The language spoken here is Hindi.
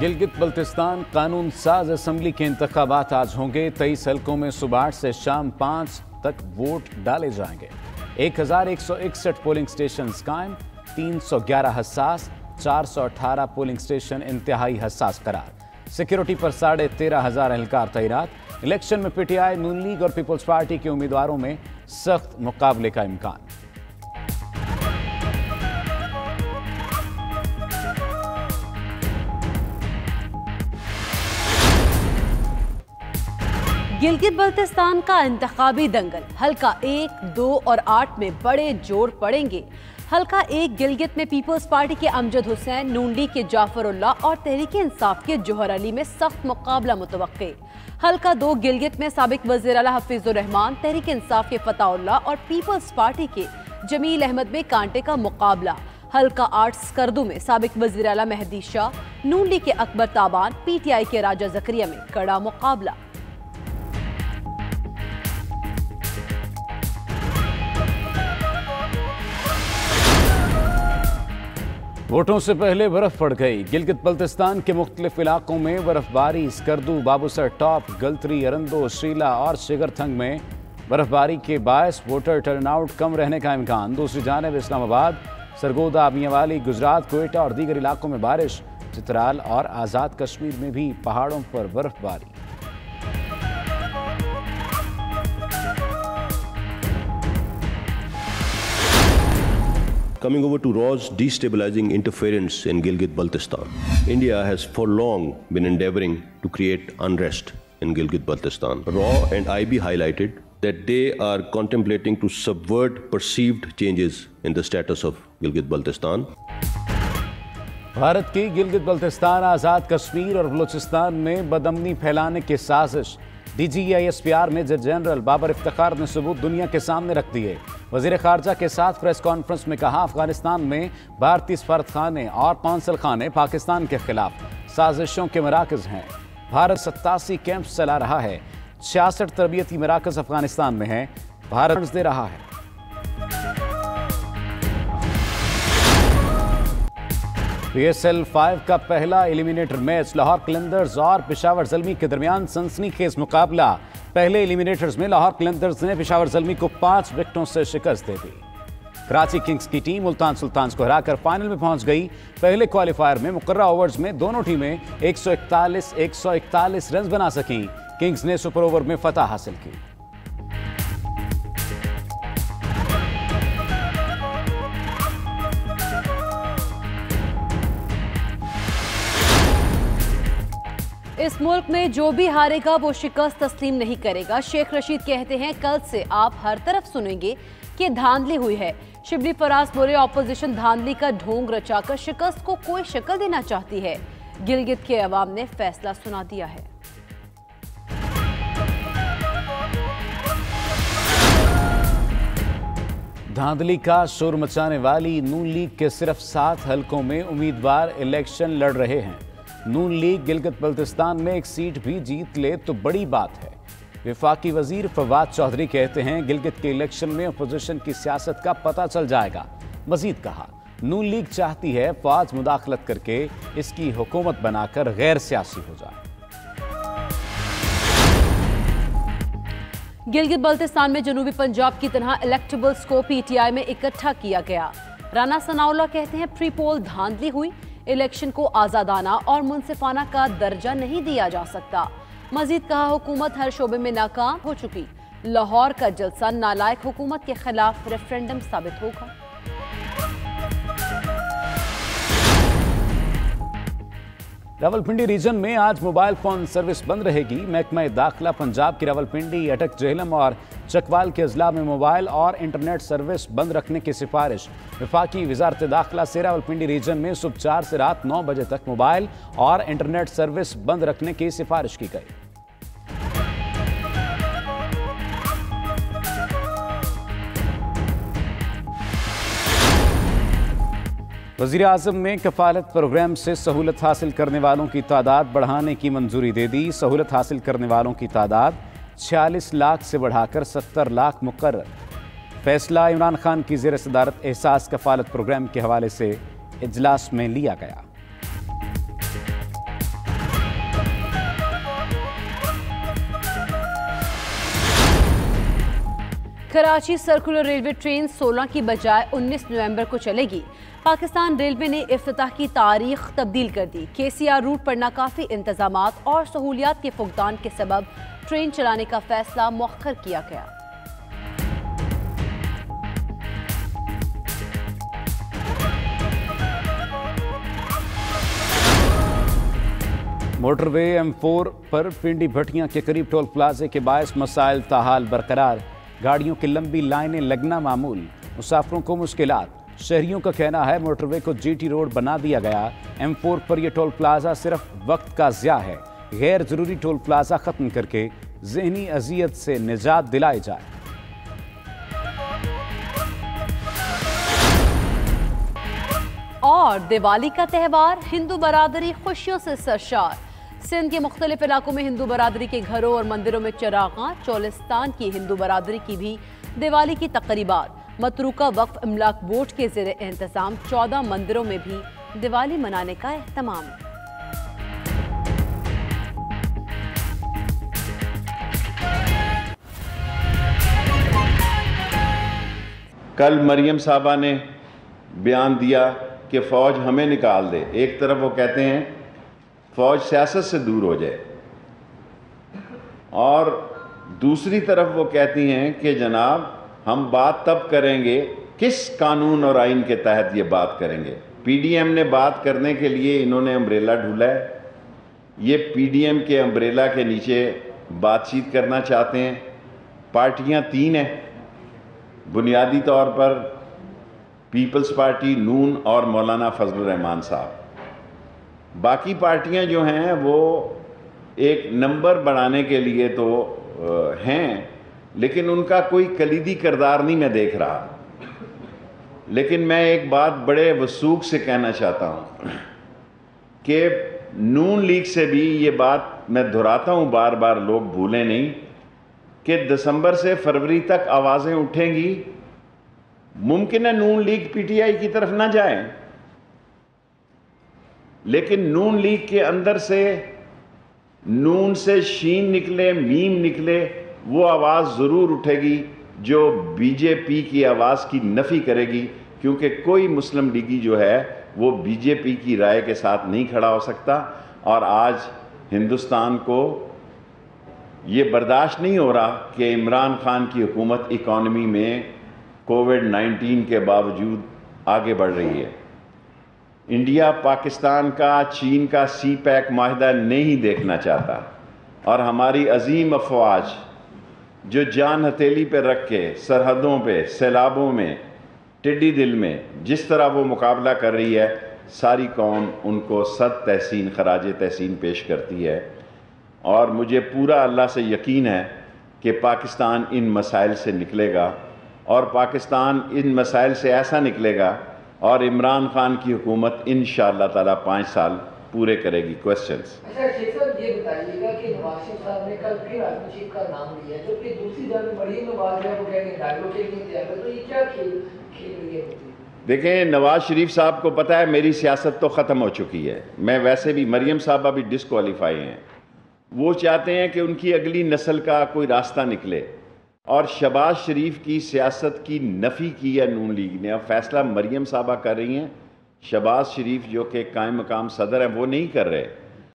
गिलगित बल्तिस्तान कानून साज असम्बली के इंतखाबात आज होंगे। 23 हलकों में सुबह 8 से शाम 5 तक वोट डाले जाएंगे। 1161 पोलिंग स्टेशन कायम, 311 हसास, 418 पोलिंग स्टेशन इंतहाई हसास करार। सिक्योरिटी पर 13,500 एहलकार तैनात। इलेक्शन में पीटीआई, नून लीग और पीपल्स पार्टी के उम्मीदवारों में सख्त मुकाबले का इम्कान। गिलगित बल्तिस्तान का इंतखाबी दंगल, हल्का 1, 2 और 8 में बड़े जोड़ पड़ेंगे। हल्का 1 गिलगित में पीपल्स पार्टी के अमजद हुसैन, नून लीग के जाफरुल्लाह और तहरीक इंसाफ के जोहर अली में सख्त मुकाबला मुतवक्के। हल्का 2 गिलगित में साबिक वज़ीर आला हफीजुर रहमान, तहरीक इंसाफ के फताउल्लाह और पीपल्स पार्टी के जमील अहमद में कांटे का मुकाबला। हल्का 8 स्कर्दू में साबिक वज़ीर आला मेहदी शाह, नून लीग के अकबर ताबान, पीटीआई के राजा जकरिया में कड़ा मुकाबला। वोटों से पहले बर्फ पड़ गई। गिलगित बल्तिस्तान के मुख्तलिफ इलाकों में बर्फबारी। स्कर्दू, बाबूसर टॉप, गलतरी, अरंदो, शीला और शिगरथंग में बर्फबारी के बायस वोटर टर्नआउट कम रहने का इम्कान। दूसरी जानिब इस्लामाबाद, सरगोदा, मियांवाली, गुजरात, कोयटा और दीगर इलाकों में बारिश। चित्राल और आज़ाद कश्मीर में भी पहाड़ों पर बर्फबारी। Coming over to Raw's destabilizing interference in Gilgit-Baltistan, India has for long been endeavoring to create unrest in Gilgit-Baltistan. Raw and IB highlighted that they are contemplating to subvert perceived changes in the status of Gilgit-Baltistan. Bharat की गिलगित बल्तिस्तान, आज़ाद कश्मीर और बलूचिस्तान में बदअमनी फैलाने की साजिश। DGISPR major general Babar Iftikhar ने सबूत दुनिया के सामने रख दिए। वजीर खारजा के साथ प्रेस कॉन्फ्रेंस में कहा, अफगानिस्तान में भारतीय सफारतखाने और कौंसल खाने पाकिस्तान के खिलाफ साजिशों के मराकज हैं। भारत 87 कैंप चला रहा है। 66 तरबियती मराकज अफगानिस्तान में हैं। भारत दे रहा है। PSL 5 का पहला एलिमिनेटर मैच लाहौर कलंदर्स और पेशावर ज़ल्मी के दरमियान सनसनीखेज मुकाबला। पहले एलिमिनेटर्स में लाहौर कलंदर्स ने पेशावर ज़ल्मी को 5 विकेटों से शिकस्त दे दी। कराची किंग्स की टीम मुल्तान सुल्तान्स को हराकर फाइनल में पहुंच गई। पहले क्वालिफायर में मुकर्रा ओवर्स में दोनों टीमें 141 रन बना सकीं। किंग्स ने सुपर ओवर में फतह हासिल की। इस मुल्क में जो भी हारेगा वो शिकस्त तस्लीम नहीं करेगा। शेख रशीद कहते हैं, कल से आप हर तरफ सुनेंगे कि धांधली हुई है। शिबली फराज बोले, ऑपोजिशन धांधली का ढोंग रचाकर शिकस्त को कोई शक्ल देना चाहती है। गिलगित के अवाम ने फैसला सुना दिया है। धांधली का शोर मचाने वाली नून लीग के सिर्फ 7 हलकों में उम्मीदवार इलेक्शन लड़ रहे हैं। नून लीग गिलगित बल्तिस्तान में एक सीट भी जीत ले तो बड़ी बात है। वफाकी वजीर फवाद चौधरी कहते हैं, गिलगित के इलेक्शन में अपोजिशन की सियासत का पता चल जाएगा। मजीद कहा, नून लीग चाहती है फौज मुदाखलत करके इसकी हुकूमत बनाकर गैर सियासी हो जाए। गिलगित बल्तिस्तान में जनूबी पंजाब की तरह इलेक्टेबल्स को पीटीआई में इकट्ठा किया गया। राना सनाउल्लाह कहते हैं, प्री पोल धांधली हुई, इलेक्शन को आजादाना और मुनसिफाना का दर्जा नहीं दिया जा सकता। मजीद कहा, हुकूमत हर शोबे में नाकाम हो चुकी। लाहौर का जलसा नालायक हुकूमत के खिलाफ रेफरेंडम साबित होगा। रावलपिंडी रीजन में आज मोबाइल फोन सर्विस बंद रहेगी। महकमा दाखिला पंजाब की रावलपिंडी, अटक, जेहलम और चकवाल के अजला में मोबाइल और इंटरनेट सर्विस बंद रखने की सिफारिश। वफाकी वजारत दाखिला से रावलपिंडी रीजन में सुबह 4 से रात 9 बजे तक मोबाइल और इंटरनेट सर्विस बंद रखने की सिफारिश की गई। वज़ीर आज़म ने कफ़ालत प्रोग्राम से सहूलत हासिल करने वालों की तादाद बढ़ाने की मंजूरी दे दी। सहूलत हासिल करने वालों की तादाद 46 लाख से बढ़ाकर 70 लाख मुकर्रर। फैसला इमरान खान की ज़ेर सदारत एहसास कफ़ालत प्रोग्राम के हवाले से इजलास में लिया गया। कराची सर्कुलर रेलवे ट्रेन 16 की बजाय 19 नवंबर को चलेगी। पाकिस्तान रेलवे ने इफ्तिताह की तारीख तब्दील कर दी। KCR रूट पर नाकाफी इंतजामात और सहूलियात के फुकदान के सबब ट्रेन चलाने का फैसला मौखर किया गया। मोटरवे M4 पर पिंडी भटियां के करीब टोल प्लाजे के बायस मसाइल ताहाल बरकरार। गाड़ियों की लंबी लाइनें लगना मामूल, मुसाफिरों को मुश्किलात। शहरियों का कहना है मोटरवे को GT रोड बना दिया गया। M4 पर यह टोल प्लाजा सिर्फ वक्त का ज़िया है। गैर ज़रूरी टोल प्लाजा ख़त्म करके ज़हनी अजियत से निजात दिलाई जाए। और दिवाली का त्यौहार, हिंदू बरादरी खुशियों से सरशार। सिंध के मुख्तलिफ इलाकों में हिंदू बरादरी के घरों और मंदिरों में चरागां। चोलिस्तान की हिंदू बरादरी की भी दिवाली की तकरीबात। मतरूका वक्फ इमलाक बोर्ड के ज़ेरे इंतज़ाम 14 मंदिरों में भी दिवाली मनाने का एहतमाम। कल मरियम साहबा ने बयान दिया कि फ़ौज हमें निकाल दे। एक तरफ वो कहते हैं फ़ौज सियासत से दूर हो जाए, और दूसरी तरफ वो कहती हैं कि जनाब हम बात तब करेंगे, किस कानून और आइन के तहत ये बात करेंगे। PDM ने बात करने के लिए इन्होंने अम्ब्रेला ढूंढा है। ये PDM के अम्ब्रेला के नीचे बातचीत करना चाहते हैं। पार्टियां 3 हैं बुनियादी तौर पर, पीपल्स पार्टी, नून और मौलाना फजलुर रहमान साहब। बाकी पार्टियां जो हैं वो एक नंबर बढ़ाने के लिए तो हैं, लेकिन उनका कोई कलीदी किरदार नहीं मैं देख रहा। लेकिन मैं एक बात बड़े वसूख से कहना चाहता हूं कि नून लीग से भी ये बात मैं दोहराता हूं, बार बार लोग भूलें नहीं, कि दिसंबर से फरवरी तक आवाज़ें उठेंगी। मुमकिन है नून लीग PTI की तरफ ना जाए, लेकिन नून लीग के अंदर से नून से शीन निकले, मीम निकले, वो आवाज़ ज़रूर उठेगी जो BJP की आवाज़ की नफ़ी करेगी, क्योंकि कोई मुस्लिम लीगी जो है वो BJP की राय के साथ नहीं खड़ा हो सकता। और आज हिंदुस्तान को ये बर्दाश्त नहीं हो रहा कि इमरान खान की हुकूमत इकॉनमी में कोविड-19 के बावजूद आगे बढ़ रही है। इंडिया पाकिस्तान का, चीन का CPEC माहिदा नहीं देखना चाहता, और हमारी अजीम अफवाज जो जान हथेली पे रख के सरहदों पे, सैलाबों में, टिड्डी दिल में जिस तरह वो मुकाबला कर रही है, सारी कौम उनको सद तहसीन, खराज तहसीन पेश करती है। और मुझे पूरा अल्लाह से यकीन है कि पाकिस्तान इन मसाइल से निकलेगा, और पाकिस्तान इन मसाइल से ऐसा निकलेगा और इमरान खान की हुकूमत इंशाअल्लाह ताला 5 साल पूरे करेगी। क्वेश्चंस। अच्छा शेख साहब ये बताइएगा कि नवाज शरीफ साहब ने कल फिर आर्मी चीफ का नाम लिया, जबकि दूसरी जानब मरीम नवाज है वो कहेंगे डायलॉग के लिए तैयार है, तो ये क्या खेल रही है? देखें, नवाज शरीफ साहब को पता है मेरी सियासत तो ख़त्म हो चुकी है। मैं वैसे भी, मरियम साहबा भी डिस्क्वालीफाई हैं। वो चाहते हैं कि उनकी अगली नस्ल का कोई रास्ता निकले, और शहबाज शरीफ की सियासत की नफ़ी की है नून लीग ने। अब फैसला मरियम साहबा कर रही हैं, शहबाज शरीफ जो कि कायम मकाम सदर हैं वो नहीं कर रहे।